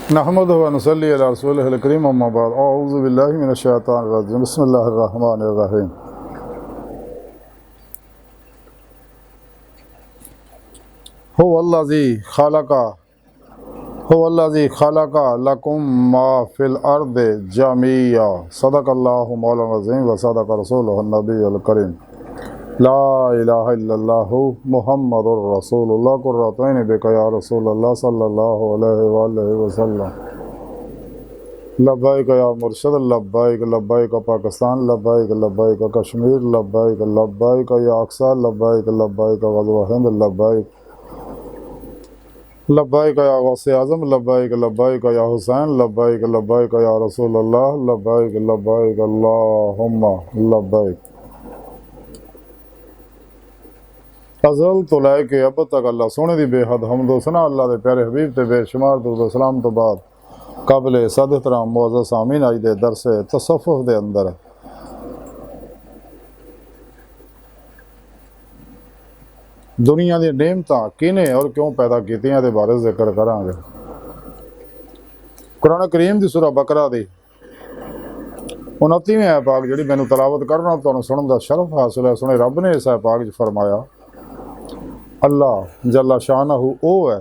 नहमदुहु व नसल्ली अला रसूलिहिल करीम अम्मा बाद अऊज़ु बिल्लाहि मिनश शैतानिर रजीम बिस्मिल्लाहिर रहमानिर रहीम। हुवल्लज़ी खलक़ा लकुम मा फ़िल अर्दि जमीआ सदक़ल्लाहु मौलाना अज़ीम व सदक़ रसूलुहुन नबियुल करीम। ला इलाहा इल्लल्लाहु मुहम्मदुर रसूलुल्लाह कुर्रतैनि बिका या रसूलल्लाह सल्लल्लाहु अलैहि वसल्लम। लब्बैक या मुर्शिद लब्बैक लब्बैक पाकिस्तान लब्बैक लब्बैक कश्मीर लब्बैक लब्बैक या अक्सा लब्बैक लब्बैक ग़ज़वा हिंद लब्बैक लब्बैक या गौसे आज़म लब्बैक लब्बैक या हुसैन लब्बैक लब्बैक या रसूलल्लाह लब्बैक लब्बैक अल्लाहुम्मा लब्बैक। अज़ल तो लैके अब तक अल्लाह सोने दी बेहद हमदो सना अल्लाह दे प्यारे हबीब ते बेशुमार दुरूद सलाम तो बाद काबिल सद एहतराम मुअज़्ज़ज़ सामीन अज दे दरस तसव्वुफ़ दे अंदर दुनिया दी नेमतां किने और क्यों पैदा कीतियां दे बारे जिक्र करांगे। कुरान करीम दी सूरा बकरा दी 29वीं आयत पाक जिहड़ी मैनूं तलावत करना तुहानूं सुणन दा शरफ हासिल है। सुने रब ने इस आयत पाक च फरमाया अल्लाह जल्ला शानहू ओ है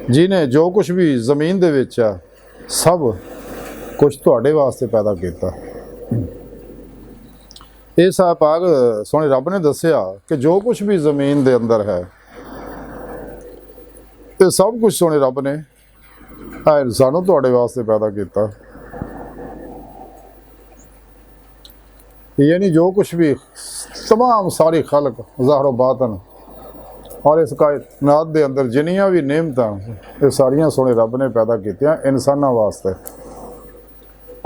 जिन्हें जो कुछ भी ज़मीन दे विच है सब कुछ तुहाडे वास्ते पैदा कीता। इस आयत पाक सोने रब ने दस्सिया कि जो कुछ भी ज़मीन दे अंदर है ये सब कुछ सोने रब ने इंसानों तुहाडे वास्ते पैदा किया। यानी जो कुछ भी तमाम सारी खलक ज़ाहिर बातन और इस कायनात दे अंदर जिन्नियां भी नेमतां ये सारियां सोने रब ने पैदा कीतियां इंसानां वास्ते।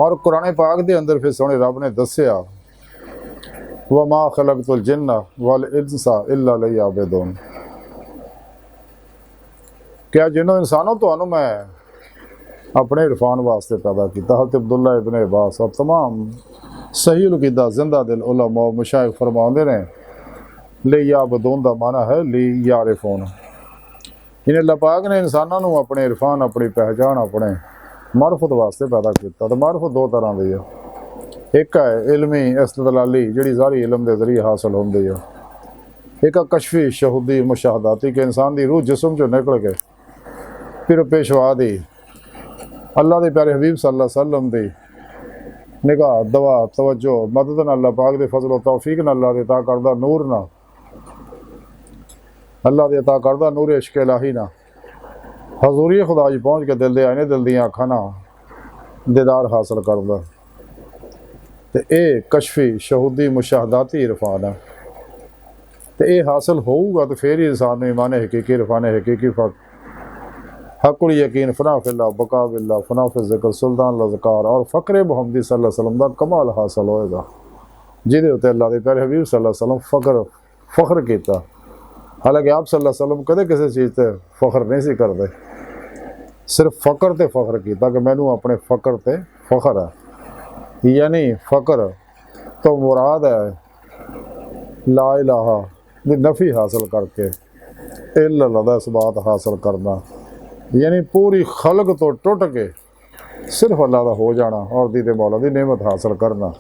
और कुरान पाक दे अंदर फिर सोने रब ने दस्सिया वमा खलक़तुल जिन्ना वल इंसा इल्ला लियअबुदून। क्या जिन्हों इंसानों तो मैं अपने इरफान वास्ते पैदा किया। हज़रत अब्दुल्ला इब्न अब्बास और तमाम सही अक़ीदा जिंदा दिल उलमा मशाइख फरमाते ने लियअबुदून दा माना है लियारिफून। इन्हें अल्लाह पाक ने इंसानों अपने इरफान अपनी पहचान अपने मारफत वास्ते पैदा किया। तो मारफत दो तरह की है, एक है इलमी इस्तदलाली जिहड़ी सारी इलम के जरिए हासिल होंदी है, एक कशफी शहूदी मुशाहदाती के इंसान की रूह जिसम चो निकल के फिर पेशवा दी अल्लाह के प्यारे हबीब सल्लल्लाहु अलैहि वसल्लम की निगाह दवा तवज्जो मदद न अल्लाह पाक के फजल तौफीक न अल्लाह के अता करदा नूर ना अल्लाह के अता करदा नूर इश्क इलाही ना हजूरी खुदा जी पहुँच के दिल दे आईने दिल दियां अखां ना दीदार हासिल करदा। तो ये कशफी शहूदी मुशाहदाती इरफान है। तो ये हासिल होगा तो फिर ही इंसान ने ईमान हकीकी इरफान हकीकी हकुल यकीन फना फिल्ला बका बिल्ला फना फिल ज़िक्र सुल्तान लज़कार और फ़क्र मुहम्मदी सल्लल्लाहु अलैहि वसल्लम का कमाल हासिल होएगा जिहदे उत्ते अल्लाह के प्यारे हबीब सल्लल्लाहु अलैहि वसल्लम फ़ख्र किया। हालांकि आप सल्लल्लाहु अलैहि वसल्लम कदे किसी चीज़ से फ़ख्र नहीं सी करते, सिर्फ फ़ख्र ते फ़ख्र किया कि मैनू अपने फ़ख्र ते फ़ख्र है। यानी फ़ख्र तो मुराद है ला इलाहा दी नफ़ी हासिल करके इल्लल्लाह दा इस्बात हासिल करना, यानी पूरी खलक तो टुट के सिर्फ अल्लाह का हो जाना और दीदे मौला की नेमत हासिल करना।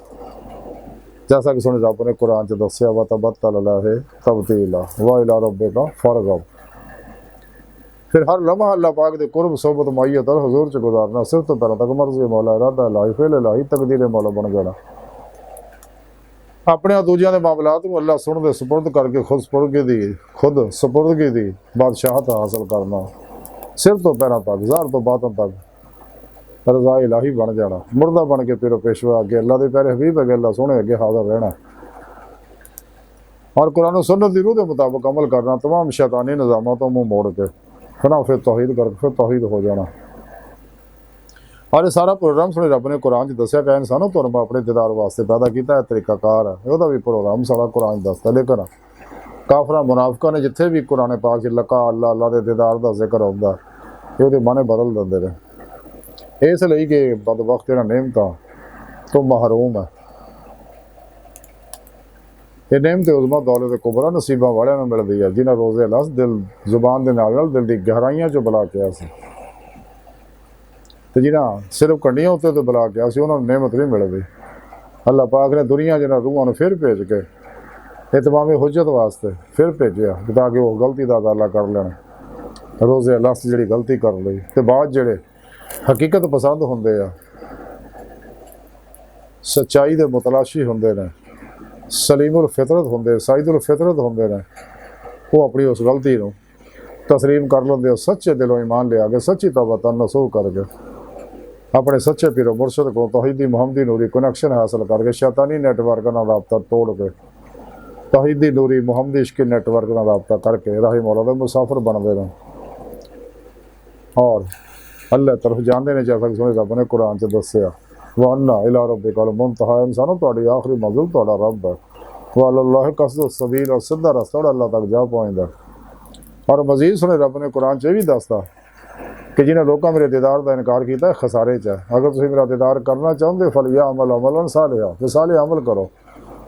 जैसा कि सुने रब ने कुरान च दस्सिया व तबत्तल अलैहि तब्तीला व इला रब्बिका फरग़ब। फिर हर लम्हा अल्लाह पाक दे कुर्ब सोबत मैयत और हुजूर च गुजारना सिर्फ तो तरह तक मर्ज़ी मौला इरादा इलाही फ़िल इलाही तकदीर मौला बन जाना। अपने दूजियां दे मामलात को अल्लाह सुन दे सुपुर्द करके खुद सुपुर्दगी दी बादशाहत हासिल करना सिर तो पैरों तक ज़ाहिर तो बातों तक रज़ा इलाही बन जाना। मुर्दा बन के फिर पेशवा अगे अल्लाह के प्यारे हबीब अगे अल्लाह सोने अगे हाज़िर रहना और कुरान सुन्नत की रूह के मुताबिक अमल करना। तमाम शैतानी निज़ामों तो मुँह मोड़ के फना फिर तौहीद करके फिर तौहीद हो जाना। और ये सारा प्रोग्राम सुने रब ने कुरान च दस्सिया कि इंसानों तो मैं अपने दीदार वास्ते पैदा किया है तरीकाकार है। वह भी प्रोग्राम सारा कुरान दसता। लेकिन काफरा मुनाफिका ने जिथे भी कुरान पाक च लका अल्लाह अल्लाह के दीदार का जिक्र आता ये माने बदल देंगे ने इसलिए कि बदबख्त इन्हां नेमतां तो महरूम है। ये नेमत उज़मा दौलत कुबरा नसीबा वालियां नूं मिलदी है जिन्हां रोज़े लस दिल जुबान के नाल दिल की गहराइयां चो बुला के ਤੇ ਜਿਨ੍ਹਾਂ ਸਿਰਫ ਕੰਡੀਆਂ ਉੱਤੇ ਤੋਂ ਬੁਲਾ ਗਿਆ ਸੀ ਉਹਨਾਂ ਨੂੰ ਨਿਮਤ ਨਹੀਂ ਮਿਲਦੀ। ਅੱਲਾਹ ਪਾਕ ਨੇ ਦੁਨੀਆ ਜਿਹਨਾਂ ਰੂਹਾਂ ਨੂੰ ਫਿਰ ਭੇਜ ਕੇ ਇਤਮਾਮੇ ਹੁਜਤ ਵਾਸਤੇ ਫਿਰ ਭੇਜਿਆ ਤਾਂ ਕਿ ਉਹ ਗਲਤੀ ਦਾ ਅਦਾਲਾ ਕਰ ਲੈਣ, ਰੋਜ਼ੇ ਲਫ਼ਜ਼ ਜਿਹੜੀ ਗਲਤੀ ਕਰ ਲਈ। ਤੇ ਬਾਅਦ ਜਿਹੜੇ ਹਕੀਕਤ ਪਸੰਦ ਹੁੰਦੇ ਆ, ਸੱਚਾਈ ਦੇ ਮੁਤਲਾਸ਼ੀ ਹੁੰਦੇ ਨੇ, ਸਲੀਮੁਲ ਫਿਤਰਤ ਹੁੰਦੇ, ਸਾਈਦੁਲ ਫਿਤਰਤ ਹੁੰਦੇ ਨੇ, ਉਹ ਆਪਣੀ ਉਸ ਗਲਤੀ ਨੂੰ ਤਸਲੀਮ ਕਰ ਲੈਂਦੇ ਹੋ, ਸੱਚੇ ਦਿਲੋਂ ਈਮਾਨ ਲਿਆ ਕੇ ਸੱਚੀ ਤੌਬਾ ਨਸੂਹ ਕਰਕੇ ਆਪਣੇ ਸੱਚੇ ਪੀਰੋ ਮੁਰਸ਼ਦ को तौहीदी मुहम्मदी नूरी कनेक्शन हासिल करके शैतानी नेटवर्क का रबता तोड़ के तौहीदी नूरी मुहम्मदी इश्की नेटवर्क का रबता करके राही मौला दे मुसाफिर बनते हैं और अल्लाह तरफ जाते हैं। जैसा कि सुने रब ने कुरान च दसिया वन्ना इला रब्बिकल मुंतहा, इंसानों तुहाडी आखिरी मंजिल तुहाडा रब है, वल्लाह कसदु सबील और सीधा रस्ता अल्लाह तक जा पहुँचता। और मजीद सुने रब ने कुरान च भी दसता कि जिन्हें लोगों मेरे दीदार का इनकार किया खसारे च है। अगर तुम मेरा दीदार करना चाहते फलिया अमल अमलन सालिहा, फिर साले अमल करो,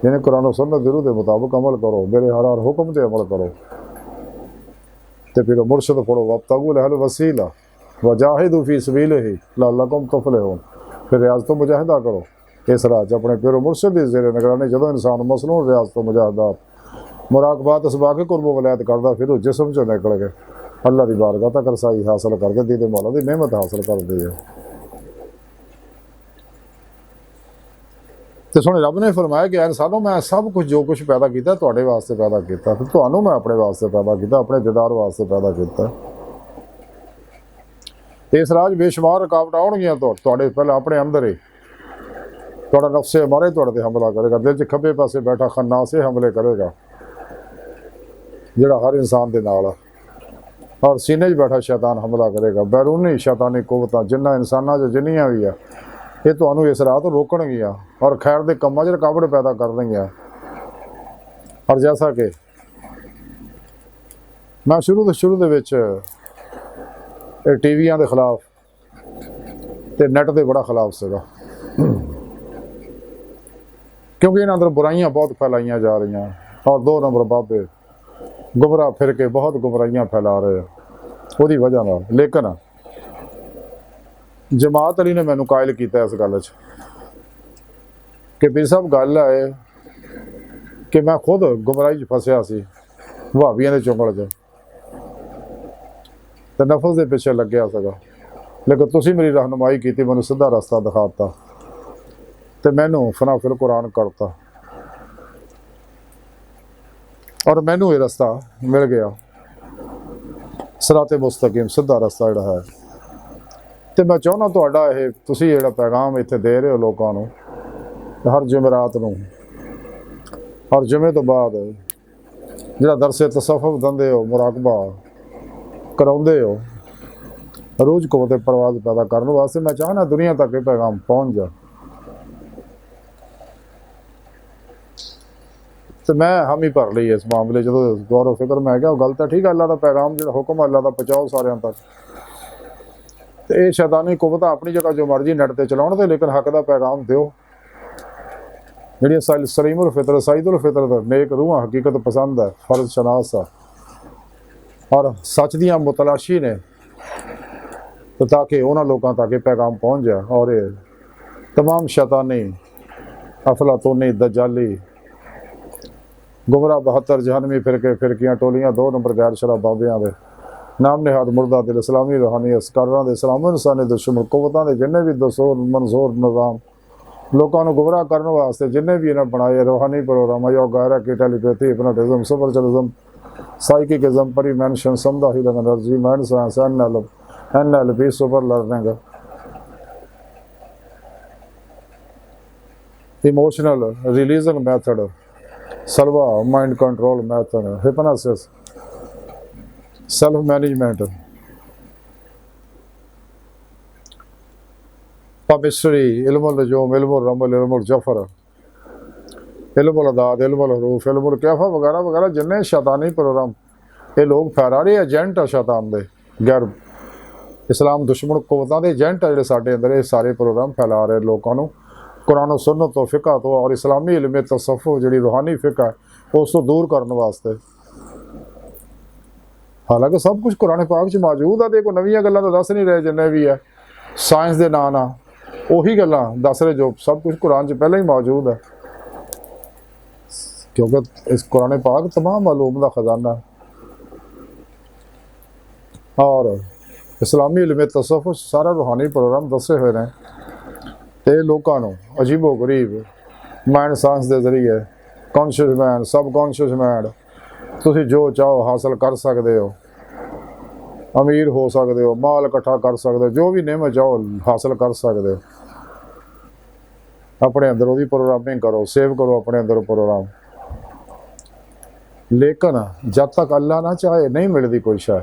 जिन्हें कुरान सुन्नत दिरू के मुताबिक अमल करो, मेरे हर हुक्म से अमल करो। तो फिर मुर्शद पढ़ो वब्तगू लहल वसीला वजाहिदू फी सबीलिही लअल्लकुम तुफलिहून, फिर रियाज तो मुजाहिदा करो इस राह अपने फिर मुर्शद की ज़ेरे निगरानी। जो इंसान मसलून रियाज तो मुजाहिदा मुराकबात इसबाक कुर्ब वलैत करता, फिर वो जिसम चो निकल के अल्लाह की बारगाह तक रसाई हासिल करके दीदे मौला की नेमत हासिल करती है। तो सुने रब ने फरमाया कि इंसानों मैं सब कुछ जो कुछ पैदा किया तुहाडे वास्ते पैदा किया, फिर तुहानू मैं अपने वास्ते पैदा किया, अपने दीदार वास्ते पैदा किया। इस राज बेशुमार रुकावट आउणगियां तुहाडे पहले अपने अंदर ही तुहाडा नफ्से मारे तुहाडे ते हमला करेगा, दिल च खब्बे पासे बैठा खन्नास हमले करेगा जिहड़ा हर इंसान दे नाल, और सीने च बैठा शैतान हमला करेगा। बैरूनी शैतानी कुवतां जिन्ना इंसानां च जिन्नियां भी आ ये तुहानू इस राह तो रोकणगियां और खैर दे कम्मां च रुकावट पैदा करनगियां। और जैसा कि मैं शुरू दे विच टीवियां दे खिलाफ ते नैट दे बड़ा खिलाफ सीगा, क्योंकि इन्हां अंदर बुराइयां बहुत फैलाइयां जा रही हैं और 2 नंबर बाबे गुमराह फिर के बहुत गुमराइयां फैला रहे हैं उसकी वजह नाल। लेकिन जमात अली ने मैनू कायल किया इस गल कि पीर साहब गल है कि मैं खुद गुमराही फसिया सी भावियों के चुंगल च तो नफस के पिछे लग्या सगा, लेकिन तुसी मेरी रहनुमाई की, मैनू सीधा रास्ता दिखाता तो मैनू फना फिल कुरान करता और मैनू ये रास्ता मिल गया सिराते मुस्तकीम सीधा रास्ता जिहड़ा है। तो मैं चाहुंदा तुहाडा ये तुसी जिहड़ा पैगाम इत्थे दे रहे हो लोगों नूं हर जुमेरात नूं और जुमे तो बाद जिहड़ा दरसे तसव्वुफ दिंदे हो, मुराकबा कराउंदे हो, रोज़ को परवाज पैदा करने वास्ते मैं चाहना दुनिया तक ये पैगाम पहुँच जाए। तो मैं हामी भर ली इस मामले जो गौर फिक्र मैं क्या गल तो ठीक है, अल्लाह का पैगाम जो हुक्म अल्लाह का पहुँचाओ सारे तक। तो ये शैतानी कुवत अपनी जगह जो मर्जी नैट पर चलाउण दे, लेकिन हक का पैगाम दो जी। सलीमुल फितरत साइदुल फितरत नेक रूह हकीकत पसंद है, फर्ज शनास है और सच दियाँ मुतलाशी ने, तो ताकि उन्होंने लोगों तक ये पैगाम पहुँच जाए और ये तमाम शैतानी अफलातूनी दजाली गुमराह 72 जहनवी फिरकियाँ टोलियाँ 2 नंबर गैर शराब बाबियां दे नाम निहाद मुर्दा दिल इस्लामी रूहानी अस्करां दे इस्लामी इंसानी दुश्मन कुवतां दे जिन्ने भी दसूर मंसूर निज़ाम लोगों को गुमराह करने वास्ते जिन्ने भी इन्हें बनाए रूहानी प्रोग्राम या गैर टेलीपैथी हिप्नोटिज्म सुपरचलिज्म साइकिकिज्म परिमेंशन समदा healing energy mind science NLP super learning emotional releasing method Silva mind control method hypnosis self management palmistry इल्मुल नजूम इल्मुल रमल इल्मुल जफर इल्मुल अदाद इल्मुल हरूफ इल्मुल कैफा वगैरह वगैरह जिन्ने शैतानी प्रोग्राम ये लोग फैला रहे एजेंट है शैतान दे गैर इस्लाम दुश्मन कुवतां दे एजेंट है जिहड़े साडे अंदर ये सारे प्रोग्राम फैला रहे लोगों को कुरान और सुन्नत तो फ़िक़ह तो और इस्लामी इल्म तसव्वुफ़ जिहड़ी रूहानी फ़िक़ह है उस तो दूर करने वास्ते। हालांकि सब कुछ कुरान पाक च मौजूद है, तो कोई नवीं गल्लां तो दस नहीं रहे जिन्ने भी है, ਸਾਇੰਸ ਦੇ ਨਾਂ ਨਾਲ ਉਹੀ ਗੱਲਾਂ ਦੱਸ ਰਹੇ ਜੋ ਸਭ ਕੁਝ ਕੁਰਾਨ 'ਚ ਪਹਿਲਾਂ ਹੀ ਮੌਜੂਦ ਹੈ, ਕਿਉਂਕਿ ਇਸ ਕੁਰਾਨ ਪਾਕ तमाम मालूम ਦਾ ਖਜ਼ਾਨਾ। ਔਰ ਇਸਲਾਮੀ ਇਲਮ ਤਸੱਵੁਫ ਸਾਰਾ ਰੂਹਾਨੀ ਪ੍ਰੋਗਰਾਮ ਦੱਸੇ ਹੋਏ ਨੇ, ਤੇ ਲੋਕਾਂ ਨੂੰ ਅਜੀਬੋ ਗਰੀਬ ਮਾਈਂਡ ਸਾਇੰਸ ਦੇ ਜ਼ਰੀਏ ਕੌਨਸ਼ੀਅਸ ਮਾਈਂਡ, ਸਬ ਕੌਨਸ਼ੀਅਸ ਮਾਈਂਡ, ਤੁਸੀਂ ਜੋ ਚਾਹੋ ਹਾਸਲ ਕਰ ਸਕਦੇ ਹੋ, ਅਮੀਰ ਹੋ ਸਕਦੇ ਹੋ, ਮਾਲ ਇਕੱਠਾ ਕਰ ਸਕਦੇ ਹੋ, ਜੋ ਵੀ ਨਿਯਮ ਚਾਹੋ ਹਾਸਲ ਕਰ ਸਕਦੇ ਹੋ। ਆਪਣੇ ਅੰਦਰ ਉਹਦੀ ਪ੍ਰੋਗਰਾਮਿੰਗ ਕਰੋ, ਸੇਵ ਕਰੋ ਆਪਣੇ ਅੰਦਰ ਪ੍ਰੋਗਰਾਮ। ਲੇਕਿਨ ਜਦ ਤੱਕ ਅੱਲਾ ਨਾ ਚਾਹੇ ਨਹੀਂ ਮਿਲਦੀ ਕੋਈ ਸ਼ੈ,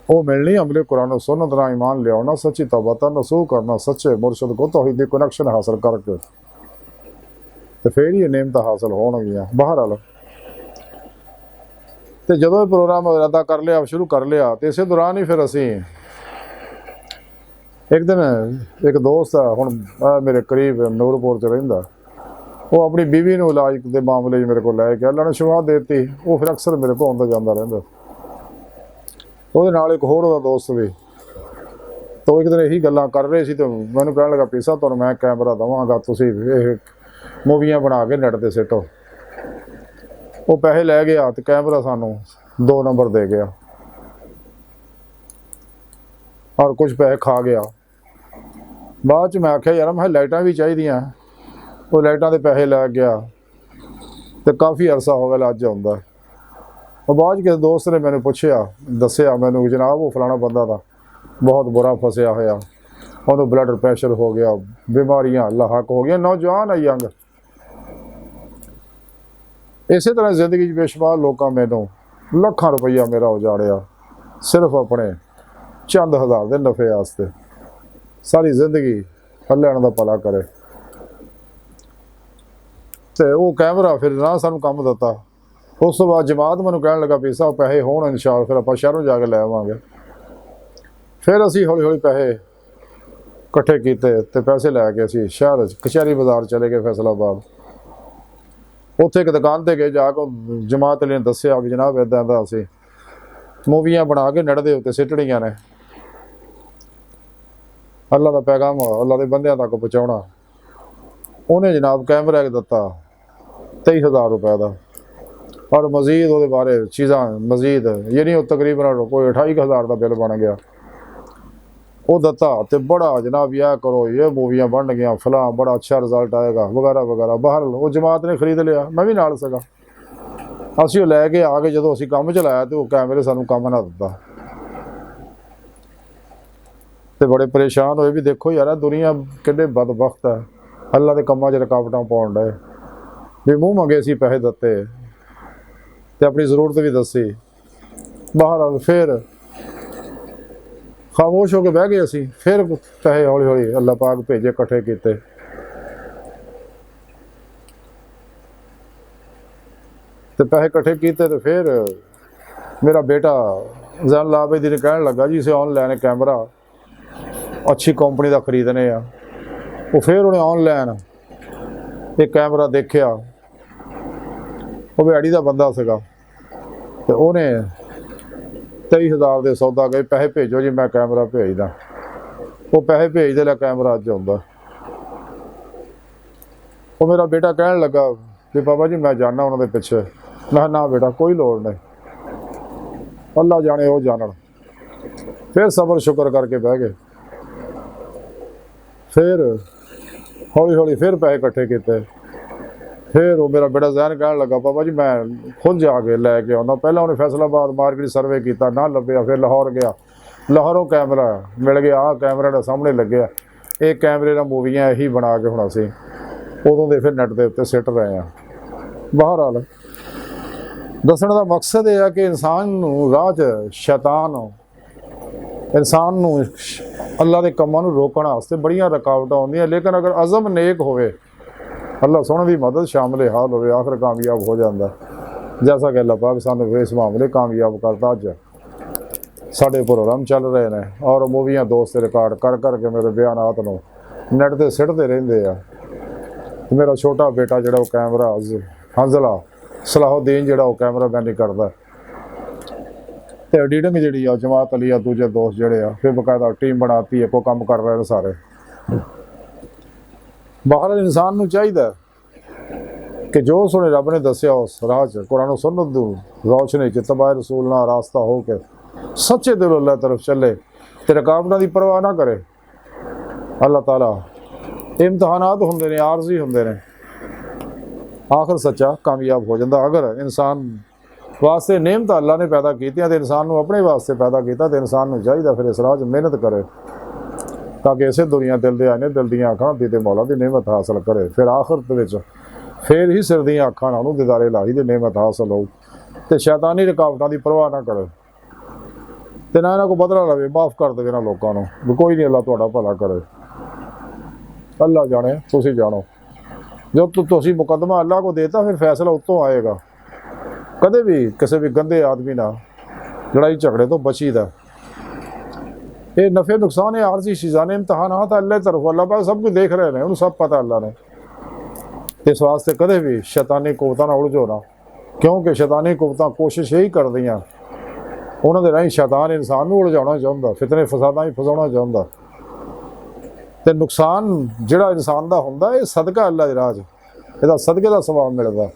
ਉਹ ਮਿਲਣੀ ਅਮਲੇ ਕੁਰਾਨ ਸੁन्नत ਨਾਲ ईमान ਲਿਆਉਣਾ, ਸੱਚੀ ਤੌਬਾ ਤਾਂ ਨਸੂਹ ਕਰਨਾ, ਸੱਚੇ ਮੁਰਸ਼ਦ ਕੋ ਤੌਹੀਦ ਦੀ ਕਨੈਕਸ਼ਨ ਹਾਸਲ ਕਰਕੇ, ਤੇ ਫਿਰ ਹੀ ਇਹ ਨਿਯਮਤਾਂ ਹਾਸਲ ਹੋਣਗੀਆਂ। ਬਹਰਹਾਲ ਤੇ ਜਦੋਂ ਇਹ ਪ੍ਰੋਗਰਾਮ ਇਰਾਦਾ ਕਰ ਲਿਆ, ਸ਼ੁਰੂ ਕਰ ਲਿਆ, ਤੇ ਇਸੇ ਦੌਰਾਨ ਹੀ ਫਿਰ ਅਸੀਂ ਇੱਕ ਦਿਨ ਇੱਕ ਦੋਸਤ ਆ ਹੁਣ ਮੇਰੇ ਕਰੀਬ ਨੂਰਪੁਰ 'ਚ ਰਹਿੰਦਾ, ਉਹ ਆਪਣੀ ਬੀਵੀ ਨੂੰ ਇਲਾਜ ਦੇ ਮਾਮਲੇ 'ਚ ਮੇਰੇ ਕੋਲ ਲੈ ਕੇ ਅੱਲਾ ਨੇ ਸ਼ਿਫਾ ਦੇ ਦਿੱਤੀ। ਉਹ ਫਿਰ ਅਕਸਰ ਮੇਰੇ ਕੋਲ ਆਉਂਦਾ ਜਾਂਦਾ ਰਹਿੰਦਾ। ਉਹਦੇ ਨਾਲ ਇੱਕ ਹੋਰ ਉਹਦਾ ਦੋਸਤ ਵੀ, ਤਾਂ ਇੱਕ ਦਿਨ ਇਹੀ ਗੱਲਾਂ ਕਰ ਰਹੇ ਸੀ, ਤੇ ਮੈਨੂੰ ਕਹਿਣ ਲੱਗਾ ਪੀਸਾ ਤੁਹਾਨੂੰ ਮੈਂ ਕੈਮਰਾ ਦੇਵਾਂਗਾ, ਤੁਸੀਂ ਇਹ ਮੂਵੀਆਂ ਬਣਾ ਕੇ ਨੈੱਟ 'ਤੇ ਸਿੱਟੋ। ਉਹ ਪੈਸੇ ਲੈ ਗਿਆ ਤੇ ਕੈਮਰਾ ਸਾਨੂੰ 2 ਨੰਬਰ ਦੇ ਗਿਆ, ਔਰ ਕੁਝ ਪੈਸੇ ਖਾ ਗਿਆ। ਬਾਅਦ 'ਚ ਮੈਂ ਆਖਿਆ ਯਾਰ ਮੈਂ ਲਾਈਟਾਂ ਵੀ ਚਾਹੀਦੀਆਂ, ਉਹ ਲਾਈਟਾਂ ਦੇ ਪੈਸੇ ਲੈ ਗਿਆ, ਤੇ ਕਾਫੀ ਅਰਸਾ ਹੋ ਗਿਆ ਅੱਜ ਆਉਂਦਾ। ਉਹ ਬਾਅਦ 'ਚ ਕਿਸੇ ਦੋਸਤ ਨੇ ਮੈਨੂੰ ਪੁੱਛਿਆ, ਦੱਸਿਆ ਮੈਨੂੰ, ਜਨਾਬ ਉਹ ਫਲਾਣਾ ਬੰਦਾ ਦਾ ਬਹੁਤ ਬੁਰਾ ਫਸਿਆ ਹੋਇਆ, ਉਹਨੂੰ ਬਲੱਡ ਪ੍ਰੈਸ਼ਰ ਹੋ ਗਿਆ, ਬਿਮਾਰੀਆਂ ਲਾਹਕ ਹੋ ਗਈਆਂ, ਨੌਜਵਾਨ ਹੈ ਯੰਗ। ਇਸੇ ਤਰ੍ਹਾਂ ਜ਼ਿੰਦਗੀ 'ਚ ਬੇਸ਼ੁਮਾਰ ਲੋਕਾਂ ਮੈਨੂੰ ਲੱਖਾਂ ਰੁਪਈਆ ਮੇਰਾ ਉਜਾੜਿਆ, ਸਿਰਫ ਆਪਣੇ ਚੰਦ ਹਜ਼ਾਰ ਦੇ ਨਫੇ ਵਾਸਤੇ। ਸਾਰੀ ਜ਼ਿੰਦਗੀ ਅੱਲਾ ਦਾ ਭਲਾ ਕਰੇ। ਤੇ ਉਹ ਕੈਮਰਾ ਫਿਰ ਨਾ ਸਾਨੂੰ ਕੰਮ ਦਿੱਤਾ। ਉਸ ਤੋਂ ਬਾਅਦ ਜਮਾਤ ਮੈਨੂੰ ਕਹਿਣ ਲੱਗਾ ਵੀ ਸਾਹਿਬ ਪੈਸੇ ਹੋਣ ਇਨਸ਼ਾਅੱਲਾ ਫਿਰ ਆਪਾਂ ਸ਼ਹਿਰੋਂ ਜਾ ਕੇ ਲੈ ਆਵਾਂਗੇ। ਫਿਰ ਅਸੀਂ ਹੌਲੀ ਹੌਲੀ ਪੈਸੇ ਇਕੱਠੇ ਕੀਤੇ, ਤੇ ਪੈਸੇ ਲੈ ਕੇ ਅਸੀਂ ਸ਼ਹਿਰ 'ਚ ਕਚਹਿਰੀ ਬਾਜ਼ਾਰ ਚਲੇ ਗਏ ਫੈਸਲਾਬਾਦ। ਉੱਥੇ ਇੱਕ ਦੁਕਾਨ 'ਤੇ ਗਏ, ਜਾ ਕੇ ਜਮਾਤ ਨੇ ਦੱਸਿਆ ਵੀ ਜਨਾਬ ਇੱਦਾਂ ਦਾ ਅਸੀਂ ਮੂਵੀਆਂ ਬਣਾ ਕੇ ਨੈੱਟ ਦੇ ਉੱਤੇ ਸਿੱਟਣੀਆਂ ਨੇ, ਅੱਲਾ ਦਾ ਪੈਗਾਮ ਅੱਲਾ ਦੇ ਬੰਦਿਆਂ ਤੱਕ ਪਹੁੰਚਾਉਣਾ। ਉਹਨੇ ਜਨਾਬ ਕੈਮਰਾ ਇੱਕ ਦਿੱਤਾ 23,000 ਰੁਪਏ ਦਾ, ਔਰ ਮਜ਼ੀਦ ਉਹਦੇ ਬਾਰੇ ਚੀਜ਼ਾਂ ਮਜ਼ੀਦ, ਯਾਨੀ ਉਹ ਤਕਰੀਬਨ ਕੋਈ 28,000 ਦਾ ਬਿੱਲ ਬਣ ਗਿਆ। ਉਹ ਦਿੱਤਾ ਤੇ ਬੜਾ ਜਨਾਬ ਇਹ ਕਰੋ, ਇਹ ਮੂਵੀਆਂ ਬਣ ਗਈਆਂ ਫਲਾਂ, ਬੜਾ ਅੱਛਾ ਰਿਜ਼ਲਟ ਆਏਗਾ ਵਗੈਰਾ ਵਗੈਰਾ। ਬਾਹਰ ਉਹ ਜਮਾਤ ਨੇ ਖਰੀਦ ਲਿਆ, ਮੈਂ ਵੀ ਨਾਲ ਸੀਗਾ। ਅਸੀਂ ਉਹ ਲੈ ਕੇ ਆ ਕੇ ਜਦੋਂ ਅਸੀਂ ਕੰਮ ਚਲਾਇਆ, ਤੇ ਉਹ ਕੈਮਰੇ ਸਾਨੂੰ ਕੰਮ ਨਾ ਦਿੱਤਾ, ਤੇ ਬੜੇ ਪਰੇਸ਼ਾਨ ਹੋਏ ਵੀ ਦੇਖੋ ਯਾਰ ਦੁਨੀਆ ਕਿੰਨੇ ਬਦਬਖਤ ਹੈ, ਅੱਲਾ ਦੇ ਕੰਮਾਂ 'ਚ ਰੁਕਾਵਟਾਂ ਪਾਉਣ ਡਏ। ਵੀ ਮੂੰਹ ਮੰਗੇ ਅਸੀਂ ਪੈਸੇ ਦਿੱਤੇ, ਤੇ ਆਪਣੀ ਜ਼ਰੂਰਤ ਵੀ ਦੱਸੀ। ਬਾਹਰ ਫਿਰ ਖਾਮੋਸ਼ ਹੋ ਕੇ ਬਹਿ ਗਏ ਅਸੀਂ। ਫਿਰ ਪੈਸੇ ਹੌਲੀ ਹੌਲੀ ਅੱਲਾ ਪਾਕ ਭੇਜੇ, ਇਕੱਠੇ ਕੀਤੇ, ਤੇ ਪੈਸੇ ਇਕੱਠੇ ਕੀਤੇ। ਤੇ ਫਿਰ ਮੇਰਾ ਬੇਟਾ ਜ਼ੈਨ ਲਾਬੇਦੀ ਨੇ ਕਹਿਣ ਲੱਗਾ ਜੀ ਅਸੀਂ ऑनलाइन कैमरा अच्छी कंपनी का खरीदने आ। वो फिर उन्हें ऑनलाइन एक कैमरा देखा, वो बिहाड़ी का बंदा सीगा, तो उन्हें 23,000 के सौदा गए, पैसे भेजो जी मैं कैमरा भेजदा। वो पैसे भेज दे, कैमरा अज आउंदा। वो मेरा बेटा कहन लगा भी बाबा जी मैं जाना उन्होंने पिछे। मैं ना बेटा कोई लोड़ नहीं, अल्लाह जाने वो जानन। फिर सबर शुक्र करके बह गए। फिर हौली हौली फिर पैसे इकट्ठे किए। फिर वो मेरा बेटा जहन कहन लगा बाबा जी मैं खुद जाके लैके आना। पहला उन्हें फैसलाबाद मार्केट सर्वे किया, ना लभ्या। फिर लाहौर गया, लाहौरों कैमरा मिल गया। आ कैमरा का सामने लग्या, ये कैमरे का मूवियाँ यही बना के हुण असीं उदों दे फिर नैट के उत्ते सिट रहे हैं। बहरहाल दसण का मकसद यह है कि इंसान नूं राह च शैतान इंसान नूं अल्लाह के कामां नूं रोकण वास्ते बड़ियां रुकावटां आउंदियां, लेकिन अगर अज़म नेक होवे, अल्लाह सोहणे दी मदद शामिल हाल होवे, आखिर कामयाब हो जाता। जैसा कि अल्लाह पाक सानूं इस मामले कामयाब करता। अज साडे प्रोग्राम चल रहे हैं और मूवियां दोस्त रिकॉर्ड कर करके मेरे बयानात नूं नैट ते सिटदे रहिंदे आ। मेरा छोटा बेटा जिहड़ा वो कैमरा हंजला सलाहुद्दीन जिहड़ा वो कैमरा मैन ही करदा। ਤੇ ਐਡੀਟਿੰਗ ਜਿਹੜੀ ਆ ਜਮਾਤ ਅਲੀ ਆ ਦੂਜੇ ਦੋਸਤ ਜਿਹੜੇ ਆ ਫਿਰ ਬਕਾਇਦਾ ਟੀਮ ਬਣਾਤੀ ਹੈ, ਕੋਈ ਕੰਮ ਕਰ ਰਹੇ ਨੇ ਸਾਰੇ। ਬਾਹਰ ਇਨਸਾਨ ਨੂੰ ਚਾਹੀਦਾ ਕਿ ਜੋ ਸੁਣੇ ਰੱਬ ਨੇ ਦੱਸਿਆ ਉਸ ਰਾਹ 'ਚ ਕੁਰਾਨ ਸੁਨਨਤ ਦੀ ਰੌਸ਼ਨੀ 'ਚ ਤਬਾਏ ਰਸੂਲ ਨਾਲ ਰਾਸਤਾ ਹੋ ਕੇ ਸੱਚੇ ਦਿਲੋਂ ਅੱਲਾਹ ਤਰਫ ਚੱਲੇ ਤੇ ਰੁਕਾਵਟਾਂ ਦੀ ਪਰਵਾਹ ਨਾ ਕਰੇ। ਅੱਲਾਹ ਤਾਲਾ ਇਮਤਿਹਾਨਾਤ ਹੁੰਦੇ ਨੇ, ਆਰਜ਼ੀ ਹੁੰਦੇ ਨੇ, ਆਖਰ ਸੱਚਾ ਕਾਮਯਾਬ ਹੋ ਜਾਂਦਾ। ਅਗਰ ਇਨਸਾਨ ਵਾਸਤੇ ਨਿਯਮਤ ਅੱਲਾਹ ਨੇ ਪੈਦਾ ਕੀਤੀਆਂ ਤੇ ਇਨਸਾਨ ਨੂੰ ਆਪਣੇ ਵਾਸਤੇ ਪੈਦਾ ਕੀਤਾ ਤੇ ਇਨਸਾਨ ਨੂੰ ਚਾਹੀਦਾ ਫਿਰ ਇਸ ਰਾਹ 'ਚ ਮਿਹਨਤ ਕਰੇ ਤਾਂ ਕਿ ਇਸੇ ਦੁਨੀਆ ਦਿਲ ਦੇ ਆਇਨੇ ਦਿਲ ਦੀਆਂ ਅੱਖਾਂ ਦੀ ਤੇ ਮੌਲਾ ਦੀ ਨਿਯਮਤ ਹਾਸਲ ਕਰੇ। ਫਿਰ ਆਖਰਤ ਵਿੱਚ ਫਿਰ ਹੀ ਸਿਰ ਦੀਆਂ ਅੱਖਾਂ ਨਾਲ ਉਹਨੂੰ ਦੀਦਾਰੇ ਇਲਾਹੀ ਦੀ ਨਿਯਮਤ ਹਾਸਲ ਹੋਊ ਤੇ ਸ਼ੈਤਾਨੀ ਰੁਕਾਵਟਾਂ ਦੀ ਪਰਵਾਹ ਨਾ ਕਰੇ ਤੇ ਨਾ ਇਹਨਾਂ ਕੋ ਬਦਲਾ ਲਵੇ, ਮਾਫ ਕਰ ਦੇਵੇ ਨਾ ਲੋਕਾਂ ਨੂੰ ਵੀ ਕੋਈ ਨਹੀਂ, ਅੱਲਾਹ ਤੁਹਾਡਾ ਭਲਾ ਕਰੇ। ਅੱਲਾਹ ਜਾਣੇ, ਤੁਸੀਂ ਜਾਣੋ। ਜਦ ਤੁਸੀਂ ਮੁਕੱਦਮਾ ਅੱਲਾਹ ਕੋ ਦੇਤਾ ਫਿਰ ਫੈਸਲਾ ਉੱਤੋਂ ਆਏਗਾ। ਕਦੇ ਵੀ ਕਿਸੇ ਵੀ ਗੰਦੇ ਆਦਮੀ ਨਾਲ ਲੜਾਈ ਝਗੜੇ ਤੋਂ ਬਚੀਦਾ। ਇਹ ਨਫੇ ਨੁਕਸਾਨ ਹੈ, ਆਰਜ਼ੀ ਚੀਜ਼ਾਂ ਨੇ, ਇਮਤਿਹਾਨਾਤ ਅੱਲਾਹ ਦੀ ਤਰਫ। ਅੱਲਾਹ ਪਾਕ ਸਭ ਕੁਝ ਦੇਖ ਰਹੇ ਨੇ, ਉਹਨੂੰ ਸਭ ਪਤਾ ਅੱਲਾਹ ਨੇ। ਇਸ ਵਾਸਤੇ ਕਦੇ ਵੀ ਸ਼ੈਤਾਨੀ ਕੁਵਤਾਂ ਨਾਲ ਉਲਝੋ ਨਾ, ਕਿਉਂਕਿ ਸ਼ੈਤਾਨੀ ਕੁਵਤਾਂ ਕੋਸ਼ਿਸ਼ ਇਹੀ ਕਰਦੀਆਂ, ਉਹਨਾਂ ਦੇ ਰਾਹੀਂ ਸ਼ੈਤਾਨ ਇਨਸਾਨ ਨੂੰ ਉਲਝਾਉਣਾ ਚਾਹੁੰਦਾ, ਫਿਤਨੇ ਫਸਾਦਾਂ ਹੀ ਫਸਾਉਣਾ ਚਾਹੁੰਦਾ। ਤੇ ਨੁਕਸਾਨ ਜਿਹੜਾ ਇਨਸਾਨ ਦਾ ਹੁੰਦਾ ਇਹ ਸਦਕਾ ਅੱਲਾਹ ਦੇ ਰਾਹ 'ਚ, ਇਹਦਾ ਸਦਕੇ ਦਾ ਸਵਾਬ ਮਿਲਦਾ।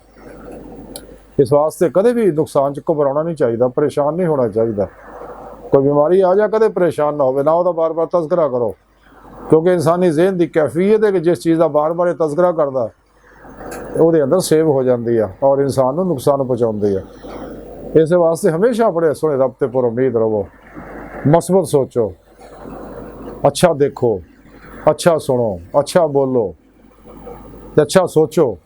ਇਸ ਵਾਸਤੇ ਕਦੇ ਵੀ ਨੁਕਸਾਨ 'ਚ ਘਬਰਾਉਣਾ ਨਹੀਂ ਚਾਹੀਦਾ, ਪਰੇਸ਼ਾਨ ਨਹੀਂ ਹੋਣਾ ਚਾਹੀਦਾ। ਕੋਈ ਬਿਮਾਰੀ ਆ ਜਾ ਕਦੇ ਪਰੇਸ਼ਾਨ ਨਾ ਹੋਵੇ, ਨਾ ਉਹਦਾ ਬਾਰ-ਬਾਰ ਤਜ਼ਕਰਾ ਕਰੋ, ਕਿਉਂਕਿ ਇਨਸਾਨੀ ਜ਼ਿਹਨ ਦੀ ਕੈਫੀਅਤ ਹੈ ਕਿ ਜਿਸ ਚੀਜ਼ ਦਾ ਬਾਰ-ਬਾਰ ਤਜ਼ਕਰਾ ਕਰਦਾ ਉਹਦੇ ਅੰਦਰ ਸੇਵ ਹੋ ਜਾਂਦੀ ਆ ਔਰ ਇਨਸਾਨ ਨੂੰ ਨੁਕਸਾਨ ਪਹੁੰਚਾਉਂਦੀ ਆ। ਇਸ ਵਾਸਤੇ ਹਮੇਸ਼ਾ ਆਪਣੇ ਸੋਹਣੇ ਰੱਬ ਤੇ ਪੁਰ ਉਮੀਦ ਰਹੋ, ਮਸਬਤ ਸੋਚੋ, ਅੱਛਾ ਦੇਖੋ, ਅੱਛਾ ਸੁਣੋ, ਅੱਛਾ ਬੋਲੋ ਤੇ ਅੱਛਾ ਸੋਚੋ।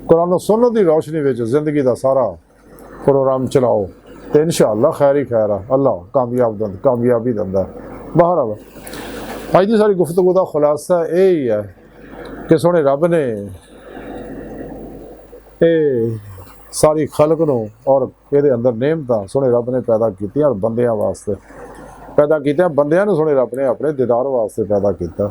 ਕੁਰਾਨ ਸੁਨਨਤ ਦੀ ਰੌਸ਼ਨੀ ਵਿੱਚ ਜ਼ਿੰਦਗੀ ਦਾ ਸਾਰਾ ਪ੍ਰੋਗਰਾਮ ਚਲਾਓ ਤੇ ਇਨਸ਼ਾਅੱਲਾ ਖੈਰ ਹੀ ਖੈਰ ਆ। ਅੱਲਾਹ ਕਾਮਯਾਬੀ ਦਿੰਦਾ। ਬਹਰਹਾਲ ਅੱਜ ਦੀ ਸਾਰੀ ਗੁਫ਼ਤਗੂ ਦਾ ਖੁਲਾਸਾ ਇਹ ਹੀ ਹੈ ਕਿ ਸੋਹਣੇ ਰੱਬ ਨੇ ਇਹ ਸਾਰੀ ਖਲਕ ਨੂੰ ਔਰ ਇਹਦੇ ਅੰਦਰ ਨਿਯਮਤਾਂ ਸੋਹਣੇ ਰੱਬ ਨੇ ਪੈਦਾ ਕੀਤੀਆਂ ਔਰ ਬੰਦਿਆਂ ਵਾਸਤੇ ਪੈਦਾ ਕੀਤੀਆਂ। ਬੰਦਿਆਂ ਨੂੰ ਸੋਹਣੇ ਰੱਬ ਨੇ ਆਪਣੇ ਦੀਦਾਰ ਵਾਸਤੇ ਪੈਦਾ ਕੀਤਾ।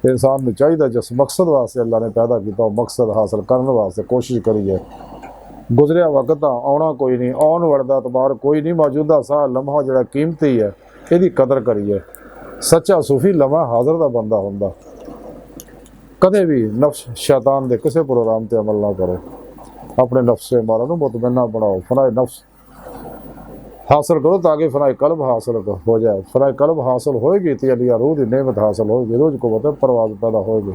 ਇਨਸਾਨ ਨੂੰ ਚਾਹੀਦਾ ਜਿਸ ਮਕਸਦ ਵਾਸਤੇ ਅੱਲਾਹ ਨੇ ਪੈਦਾ ਕੀਤਾ ਉਹ ਮਕਸਦ ਹਾਸਲ ਕਰਨ ਵਾਸਤੇ ਕੋਸ਼ਿਸ਼ ਕਰੀਏ। ਗੁਜ਼ਰਿਆ ਵਕਤ ਤਾਂ ਆਉਣਾ ਕੋਈ ਨਹੀਂ, ਆਉਣ ਵਾਲੇ ਦਾ ਇਤਬਾਰ ਕੋਈ ਨਹੀਂ। ਮੌਜੂਦਾ ਸਾਹ ਲਮਹਾ ਜਿਹੜਾ ਕੀਮਤੀ ਹੈ ਇਹਦੀ ਕਦਰ ਕਰੀਏ। ਸੱਚਾ ਸੂਫੀ ਲਮਹਾ ਹਾਜ਼ਰ ਦਾ ਬੰਦਾ ਹੁੰਦਾ। ਕਦੇ ਵੀ ਨਫਸ ਸ਼ੈਤਾਨ ਦੇ ਕਿਸੇ ਪ੍ਰੋਗਰਾਮ ਤੇ ਅਮਲ ਨਾ ਕਰੋ। ਆਪਣੇ ਨਫਸੇ ਮਾਰਾ ਨੂੰ ਮੁਤਮੰਨਾ ਬਣਾਓ, ਫਨਾਏ ਨਫਸ ਹਾਸਲ ਕਰੋ ਤਾਂ ਕਿ ਫਨਾਏ ਕਲਬ ਹਾਸਲ ਹੋ ਜਾਏ। ਫਨਾਏ ਕਲਬ ਹਾਸਲ ਹੋਏਗੀ ਤੇ ਅਲੀਆ रूह ਦੀ नेमत हासिल होगी, रोज़ को बता परवाज पैदा होगी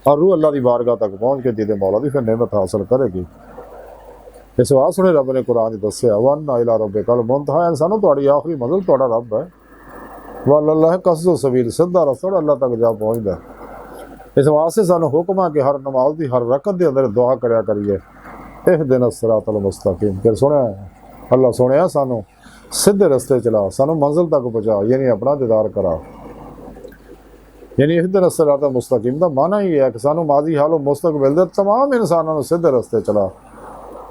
और रूह अल्लाह की बारगाह तक पहुँच के दीदे मौला की फिर नेमत हासिल करेगी। इस वास्ते रब ने कुरान दस्या वन इला रब्बिकल मुंतहा, इंसानों तुहाड़ी आखिरी मंजिल तुहाड़ा रब है। वल अल्लाह कसदो सबील, सीधा रस्ता अल्लाह तक जा पहुँचता। इस वास्ते सानू हुक्म है कि हर नमाज की हर रकत के अंदर दुआ करया करिए इहदिना सिरातल मुस्तकीम। फिर सुने अल्लाह सुने सानू सीधे रस्ते चला, सानू मंजिल तक पहुँचा, यानी अपना दीदार करा। यानी इहदिना सिरातल मुस्तकीम का माना ही है कि सानू माजी हालो मुस्तकबिल दे तमाम इंसानों सीधे रस्ते चला,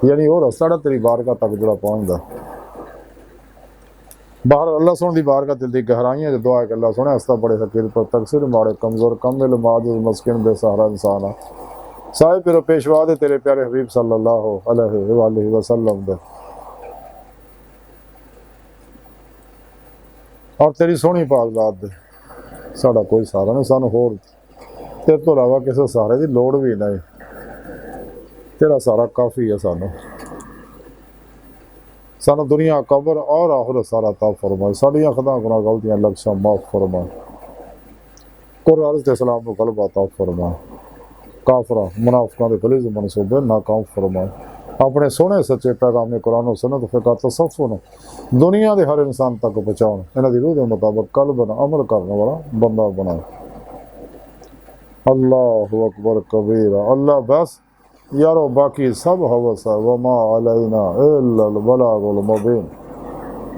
यानी वो रस्ता तेरी बारगाह तक जो पहुँचता। बाहर अल्लाह सुन दी बारगाह दिल दी गहराइयां जो दुआ है कि अल्लाह सुने हस्ता बड़े फकीर पर तकसीर माड़े कमज़ोर कमिल माजिज़ मस्किन बेसहारा इंसान साहिब फिर पेशवा दे तेरे प्यारे हबीब सल्लल्लाहु अलैहि वसल्लम दे और तेरी सोहनी पाक ज़ात दे साडा कोई सहारा नहीं, सानू होर तेरे तो इलावा किसी सहारे की लोड़ भी नहीं। तेरा सहारा काफ़ी है। सानू दुनिया कबर और आखिरत सारा ता फरमाए। साड़ियाँ खदा गुनाह गलतियाँ लक्ष्य माफ़ फरमाए। कुरान ते इस्लाम को गलबा अता फरमाए। काफरा मुनाफिकां दे गलीज़ मनसूबे नाकाम फरमाए। अपने सोहने सच्चे पैगाम कुरान और सुन्नत फिक़ह तसव्वुफ़ नूं दुनिया के हर इंसान तक पहुँचाउण, इन्हां दी रूह के मुताबिक कल्ब नाल अमल करने वाला बंदा बनाए। अल्लाहु अकबर कबीरा। अल्लाह बस यारो बाकी सब हवस है। वमा अलैना इल्लल बलागुल मुबीन।